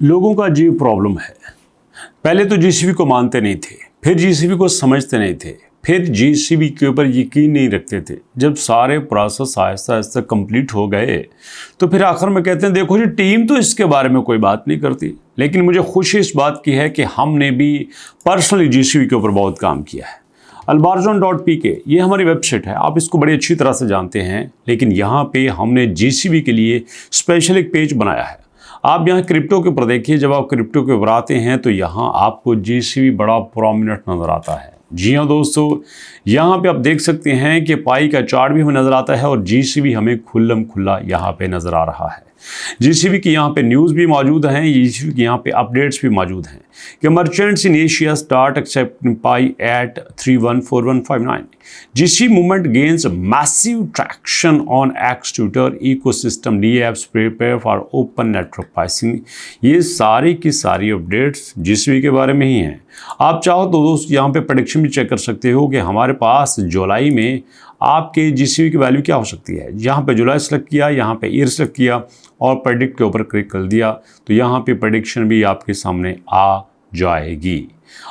लोगों का अजीब प्रॉब्लम है। पहले तो जीसीबी को मानते नहीं थे, फिर जीसीबी को समझते नहीं थे, फिर जीसीबी के ऊपर यकीन नहीं रखते थे। जब सारे प्रोसेस आहिस्ता आहिस्ता कंप्लीट हो गए तो फिर आखिर में कहते हैं देखो जी, टीम तो इसके बारे में कोई बात नहीं करती। लेकिन मुझे खुशी इस बात की है कि हमने भी पर्सनली जीसीबी के ऊपर बहुत काम किया है। albarzon.pk ये हमारी वेबसाइट है, आप इसको बड़ी अच्छी तरह से जानते हैं। लेकिन यहाँ पे हमने जीसीबी के लिए स्पेशल एक पेज बनाया है। आप यहाँ क्रिप्टो के ऊपर देखिए, जब आप क्रिप्टो के ऊपर आते हैं तो यहाँ आपको जीसीबी बड़ा प्रोमिनेंट नज़र आता है। जी हाँ दोस्तों, यहाँ पे आप देख सकते हैं कि पाई का चार्ट भी हमें नज़र आता है और जीसीबी हमें खुल्लम खुल्ला यहाँ पे नज़र आ रहा है। जीसीबी की यहाँ पे न्यूज़ भी मौजूद हैं, जीसीबी की यहाँ पे अपडेट्स भी मौजूद हैं कि merchants in Asia start accepting Pi at 314159। GCB movement gains massive traction on X Twitter ecosystem, D apps prepare for open network pricing. ये सारी की सारी अपडेट्स जीसीबी के बारे में ही हैं। आप चाहो तो दोस्त यहाँ पे प्रेडिक्शन भी चेक कर सकते हो कि हमारे पास जुलाई में आपके जीसीबी की वैल्यू क्या हो सकती है। यहाँ पे जुलाई सेलेक्ट किया, यहाँ पे ईयर सेलेक्ट किया और प्रेडिक्ट के ऊपर क्लिक कर दिया तो यहाँ पे प्रेडिक्शन भी आपके सामने आ जाएगी।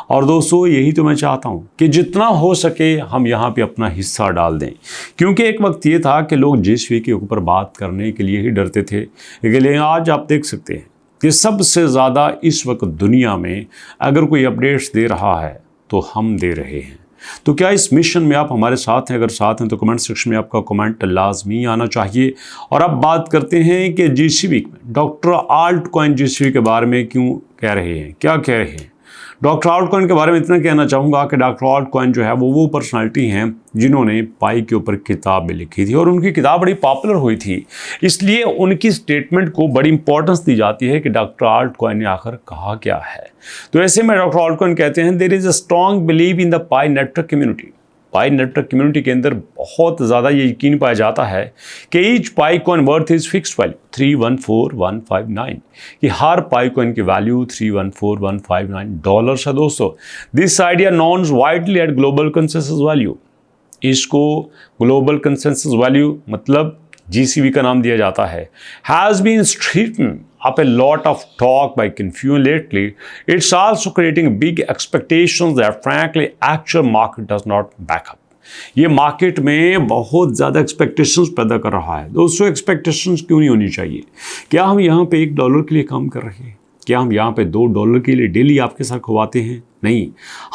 और दोस्तों यही तो मैं चाहता हूँ कि जितना हो सके हम यहाँ पे अपना हिस्सा डाल दें, क्योंकि एक वक्त ये था कि लोग जीसीबी के ऊपर बात करने के लिए ही डरते थे। लेकिन आज आप देख सकते हैं कि सबसे ज़्यादा इस वक्त दुनिया में अगर कोई अपडेट्स दे रहा है तो हम दे रहे हैं। तो क्या इस मिशन में आप हमारे साथ हैं? अगर साथ हैं तो कमेंट सेक्शन में आपका कमेंट लाजमी आना चाहिए। और अब बात करते हैं कि जीसीबी में डॉक्टर आल्ट कॉइन जीसीबी के बारे में क्यों कह रहे हैं, क्या कह रहे हैं। डॉक्टर आल्ट कॉइन के बारे में इतना कहना चाहूँगा कि डॉक्टर आल्ट कॉइन जो है वो पर्सनालिटी हैं जिन्होंने पाई के ऊपर किताब भी लिखी थी और उनकी किताब बड़ी पॉपुलर हुई थी। इसलिए उनकी स्टेटमेंट को बड़ी इंपॉर्टेंस दी जाती है कि डॉक्टर आल्ट कॉइन ने आखिर कहा क्या है। तो ऐसे में डॉक्टर आल्ट कॉइन कहते हैं there is a strong believe in the Pi network community. Pi network community के अंदर बहुत ज़्यादा ये यकीन पाया जाता है कि each pi coin worth is fixed value 314159, कि हर पाई कॉइन की वैल्यू 314159 डॉलर्स है दोस्तों। This idea known widely at global consensus value. इसको ग्लोबल कंसेंसस वैल्यू मतलब जीसीबी का नाम दिया जाता है। Has been straighten up a lot of talk by Confucius lately. It's also creating big expectations that frankly actual market does not back up. ये market में बहुत ज़्यादा एक्सपेक्टेशंस पैदा कर रहा है। दोस्तों एक्सपेक्टेशंस क्यों नहीं होनी चाहिए? क्या हम यहाँ पे $1 के लिए काम कर रहे हैं? क्या हम यहाँ पे $2 के लिए डेली आपके साथ खुवाते हैं? नहीं,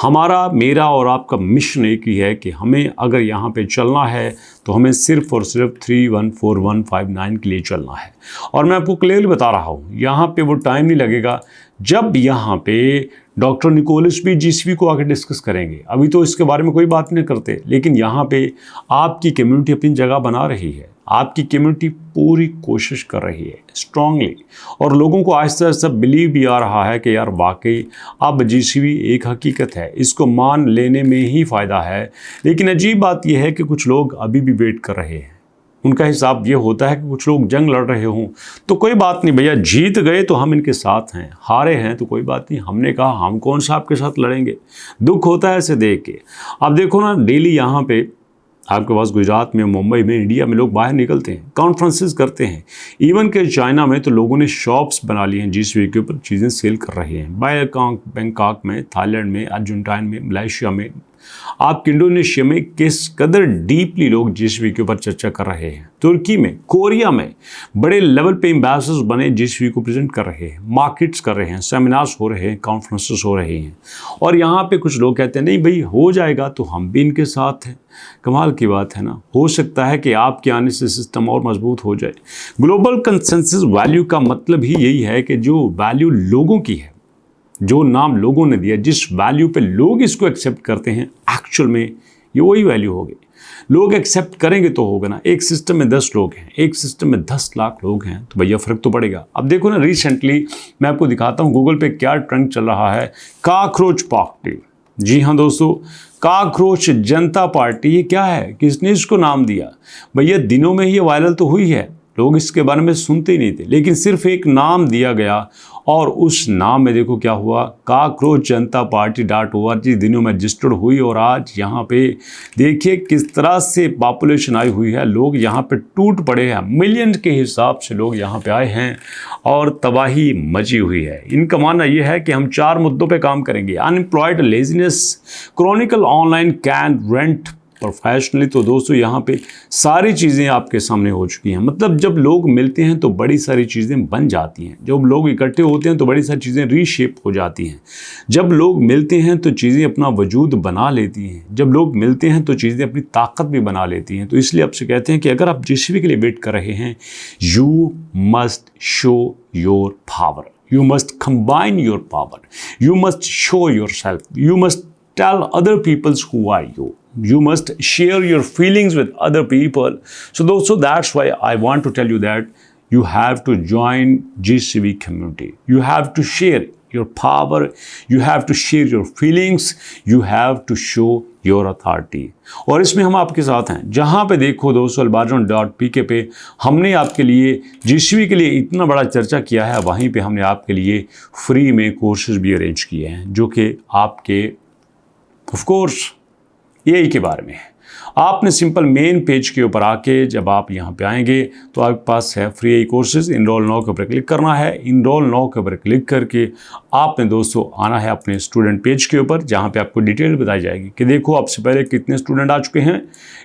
हमारा, मेरा और आपका मिशन एक ही है कि हमें अगर यहाँ पे चलना है तो हमें सिर्फ और सिर्फ 314159 के लिए चलना है। और मैं आपको क्लियरली बता रहा हूँ, यहाँ पे वो टाइम नहीं लगेगा जब यहाँ पे डॉक्टर निकोलस भी जीसीबी को आके डिस्कस करेंगे। अभी तो इसके बारे में कोई बात नहीं करते, लेकिन यहाँ पे आपकी कम्युनिटी अपनी जगह बना रही है। आपकी कम्युनिटी पूरी कोशिश कर रही है स्ट्रांगली, और लोगों को आहिस्ता आहिस्ता बिलीव भी आ रहा है कि यार वाकई अब जीसीबी एक हकीकत है, इसको मान लेने में ही फ़ायदा है। लेकिन अजीब बात यह है कि कुछ लोग अभी भी वेट कर रहे हैं। उनका हिसाब ये होता है कि कुछ लोग जंग लड़ रहे हों तो कोई बात नहीं भैया, जीत गए तो हम इनके साथ हैं, हारे हैं तो कोई बात नहीं। हमने कहा हम कौन सा आपके साथ लड़ेंगे। दुख होता है ऐसे देख के। अब देखो ना, डेली यहाँ पे आपके पास गुजरात में, मुंबई में, इंडिया में लोग बाहर निकलते हैं, कॉन्फ्रेंसेस करते हैं। इवन के चाइना में तो लोगों ने शॉप्स बना ली हैं जीसीबी के ऊपर, चीज़ें सेल कर रहे हैं। बैंकॉक में, थाईलैंड में, अर्जेंटाइन में, मलेशिया में, आपके इंडोनेशिया में किस कदर डीपली लोग जीसीबी के ऊपर चर्चा कर रहे हैं। तुर्की में, कोरिया में बड़े लेवल पे एम्बेसडर्स बने जीसीबी को प्रेजेंट कर रहे हैं, मार्केट्स कर रहे हैं, सेमिनार्स हो रहे हैं, कॉन्फ्रेंसेस हो रहे हैं। और यहाँ पे कुछ लोग कहते हैं नहीं भाई हो जाएगा तो हम भी इनके साथ हैं। कमाल की बात है ना। हो सकता है कि आपके आने से सिस्टम और मजबूत हो जाए। ग्लोबल कंसेंसस वैल्यू का मतलब ही यही है कि जो वैल्यू लोगों की है, जो नाम लोगों ने दिया, जिस वैल्यू पे लोग इसको एक्सेप्ट करते हैं, एक्चुअल में ये वही वैल्यू होगी। लोग एक्सेप्ट करेंगे तो होगा ना। एक सिस्टम में 10 लोग हैं, एक सिस्टम में 10 लाख लोग हैं, तो भैया फ़र्क तो पड़ेगा। अब देखो ना, रिसेंटली मैं आपको दिखाता हूँ गूगल पे क्या ट्रेंड चल रहा है। Cockroach party. जी हाँ दोस्तों, कॉकरोच जनता पार्टी। ये क्या है, किसने इसको नाम दिया? भैया दिनों में ये वायरल तो हुई है, लोग इसके बारे में सुनते ही नहीं थे, लेकिन सिर्फ एक नाम दिया गया और उस नाम में देखो क्या हुआ, cockroachjantaparty.org दिनों में रजिस्टर्ड हुई और आज यहाँ पे देखिए किस तरह से पॉपुलेशन आई हुई है। लोग यहाँ पे टूट पड़े हैं, मिलियन के हिसाब से लोग यहाँ पे आए हैं और तबाही मची हुई है। इनका मानना यह है कि हम 4 मुद्दों पे काम करेंगे, unemployed, laziness, Chronicle online, can rent professionally. तो दोस्तों यहाँ पे सारी चीज़ें आपके सामने हो चुकी हैं। मतलब जब लोग मिलते हैं तो बड़ी सारी चीज़ें बन जाती हैं, जब लोग इकट्ठे होते हैं तो बड़ी सारी चीज़ें रीशेप हो जाती हैं, जब लोग मिलते हैं तो चीज़ें अपना वजूद बना लेती हैं, जब लोग मिलते हैं तो चीज़ें अपनी ताकत भी बना लेती हैं। तो इसलिए आपसे कहते हैं कि अगर आप जिस भी के लिए वेट कर रहे हैं, you must show your power, you must combine your power, you must show yourself, you must tell other people who are you, you must share your feelings with other people. So that's why I want to tell you that you have to join GCV community, you have to share your power, you have to share your feelings, you have to show your authority. और इसमें हम आपके साथ हैं। जहाँ पे देखो दोस्तों albarzon.pk पे हमने आपके लिए GCV के लिए इतना बड़ा चर्चा किया है, वहीं पे हमने आपके लिए फ्री में कोर्सेज भी अरेंज किए हैं जो कि आपके ऑफ कोर्स AI के बारे में है। आपने सिंपल मेन पेज के ऊपर आके जब आप यहाँ पे आएंगे तो आपके पास है free AI courses, enrol now के ऊपर क्लिक करना है। इनरोल नाउ के ऊपर क्लिक करके आपने दोस्तों आना है अपने स्टूडेंट पेज के ऊपर, जहाँ पे आपको डिटेल बताई जाएगी कि देखो आपसे पहले कितने स्टूडेंट आ चुके हैं,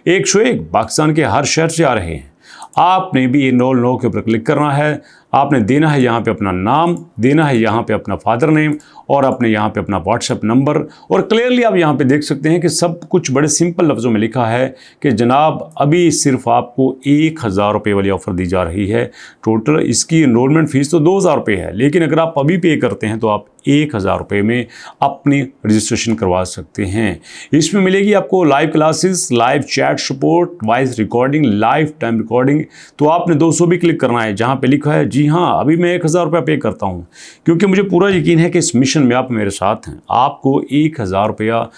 101 पाकिस्तान के हर शहर से आ रहे हैं। आपने भी इनरोल नाउ के ऊपर क्लिक करना है, आपने देना है यहाँ पे अपना नाम, देना है यहाँ पे अपना फादर नेम और अपने यहाँ पे अपना व्हाट्सएप नंबर। और क्लियरली आप यहाँ पे देख सकते हैं कि सब कुछ बड़े सिंपल लफ्ज़ों में लिखा है कि जनाब अभी सिर्फ आपको 1000 रुपये वाली ऑफ़र दी जा रही है। टोटल इसकी इनरोलमेंट फ़ीस तो 2000 रुपये है, लेकिन अगर आप अभी पे करते हैं तो आप 1000 रुपये में अपनी रजिस्ट्रेशन करवा सकते हैं। इसमें मिलेगी आपको live classes, live chat support, voice recording, life time recording. तो आपने 200 भी क्लिक करना है जहाँ पे लिखा है जी हाँ अभी मैं 1000 रुपये पे करता हूँ, क्योंकि मुझे पूरा यकीन है कि इस मिशन में आप मेरे साथ हैं। आपको 1000 रुपया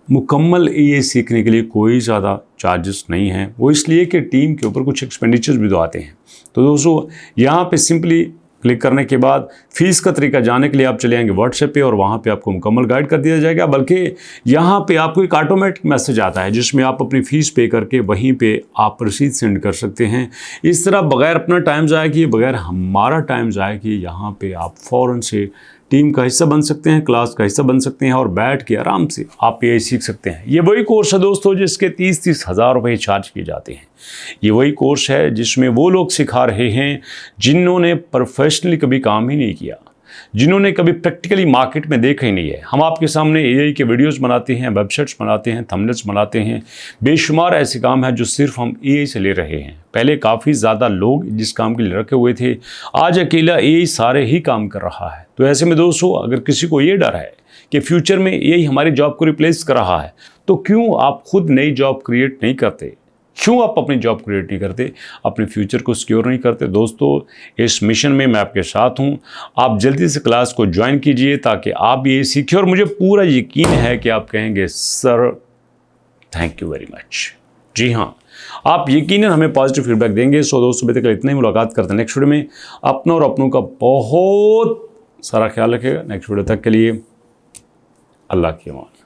मुकम्मल AI सीखने के लिए कोई ज़्यादा चार्जेस नहीं हैं, वो इसलिए कि टीम के ऊपर कुछ एक्सपेंडिचर्स भी तो आते हैं। तो दोस्तों यहाँ पे सिंपली क्लिक करने के बाद फ़ीस का तरीका जानने के लिए आप चले आएंगे व्हाट्सएप पे और वहाँ पे आपको मुकम्मल गाइड कर दिया जाएगा। बल्कि यहाँ पे आपको एक ऑटोमेटिक मैसेज आता है जिसमें आप अपनी फ़ीस पे करके वहीं पे आप रसीद सेंड कर सकते हैं। इस तरह बगैर अपना टाइम ज़ाया किए, बगैर हमारा टाइम ज़ाया किए यहाँ पे आप फ़ौरन से टीम का हिस्सा बन सकते हैं, क्लास का हिस्सा बन सकते हैं और बैठ के आराम से आप AI सीख सकते हैं। ये वही कोर्स है दोस्तों जिसके 30-30 हज़ार रुपये चार्ज किए जाते हैं। ये वही कोर्स है जिसमें वो लोग सिखा रहे हैं जिन्होंने प्रोफेशनली कभी काम ही नहीं किया, जिन्होंने कभी प्रैक्टिकली मार्केट में देखा ही नहीं है। हम आपके सामने AI के वीडियोस बनाते हैं, वेबसाइट्स बनाते हैं, थंबनेल्स बनाते हैं, बेशुमार ऐसे काम हैं जो सिर्फ हम AI से ले रहे हैं। पहले काफ़ी ज़्यादा लोग जिस काम के लिए रखे हुए थे, आज अकेला AI सारे ही काम कर रहा है। तो ऐसे में दोस्तों अगर किसी को ये डर है कि फ्यूचर में AI हमारी जॉब को रिप्लेस कर रहा है, तो क्यों आप खुद नई जॉब क्रिएट नहीं करते, क्यों आप अपनी जॉब क्रिएट नहीं करते, अपने फ्यूचर को सिक्योर नहीं करते। दोस्तों इस मिशन में मैं आपके साथ हूं, आप जल्दी से क्लास को ज्वाइन कीजिए ताकि आप ये सीखिए और मुझे पूरा यकीन है कि आप कहेंगे sir thank you very much. जी हाँ, आप यकीनन हमें पॉजिटिव फीडबैक देंगे। सो दोस्तों अभी तक इतना ही, मुलाकात करते हैं नेक्स्ट वीडियो में। अपना और अपनों का बहुत सारा ख्याल रखिएगा। नेक्स्ट वीडियो तक के लिए अल्लाह की अमान।